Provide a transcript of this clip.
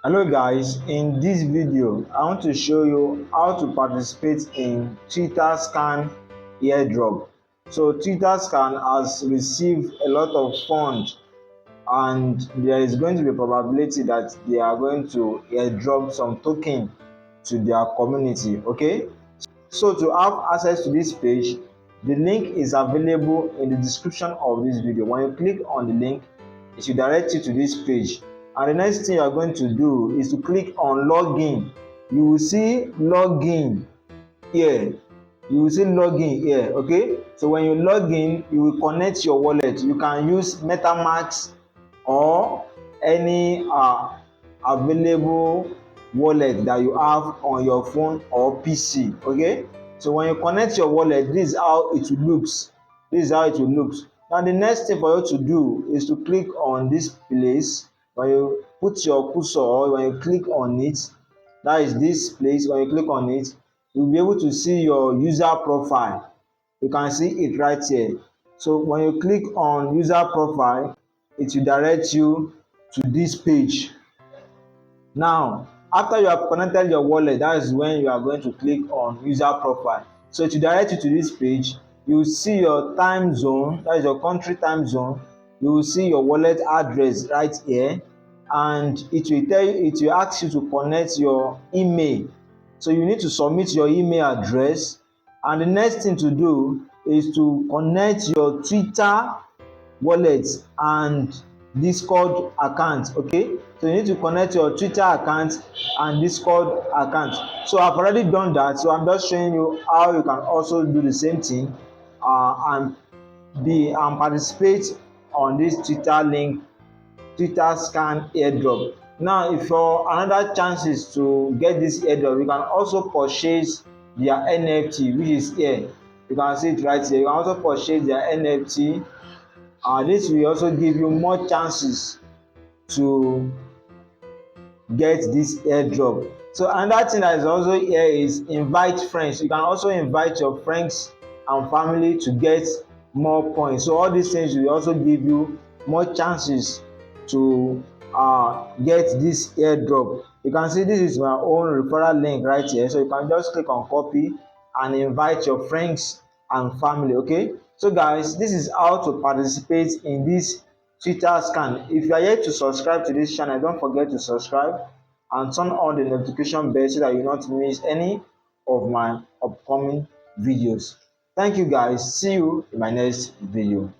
Hello guys, in this video I want to show you how to participate in Twitter Scan airdrop. So Twitter Scan has received a lot of funds and there is going to be a probability that they are going to airdrop some token to their community. Okay, so to have access to this page, the link is available in the description of this video. When you click on the link, it will direct you to this page, and the next thing you are going to do is to click on login. You will see login here. Okay, so when you log in, you will connect your wallet. You can use MetaMask or any available wallet that you have on your phone or PC. Okay, so when you connect your wallet, this is how it looks. Now the next thing for you to do is to click on this place. When you put your cursor, or when you click on it, that is this place. When you click on it, you'll be able to see your user profile. You can see it right here. So when you click on user profile, it will direct you to this page. Now after you have connected your wallet, that is when you are going to click on user profile. So it will direct you to this page. You will see your time zone, that is your country time zone. You will see your wallet address right here, and it will ask you to connect your email. So you need to submit your email address, and the next thing to do is to connect your Twitter wallet and Discord account. Okay, so you need to connect your Twitter account and Discord account. So I've already done that, so I'm just showing you how you can also do the same thing and participate on this Twitter link, Twitter Scan airdrop. Now if for another chances to get this airdrop, you can also purchase their NFT, which is here. You can see it right here. You can also purchase their NFT. This will also give you more chances to get this airdrop. So another thing that is also here is invite friends. You can also invite your friends and family to get more points. So all these things will also give you more chances to get this airdrop. You can see this is my own referral link right here. So you can just click on copy and invite your friends and family. Okay, so guys, this is how to participate in this Twitter Scan. If you are yet to subscribe to this channel, don't forget to subscribe and turn on the notification bell so that you not miss any of my upcoming videos. Thank you guys. See you in my next video.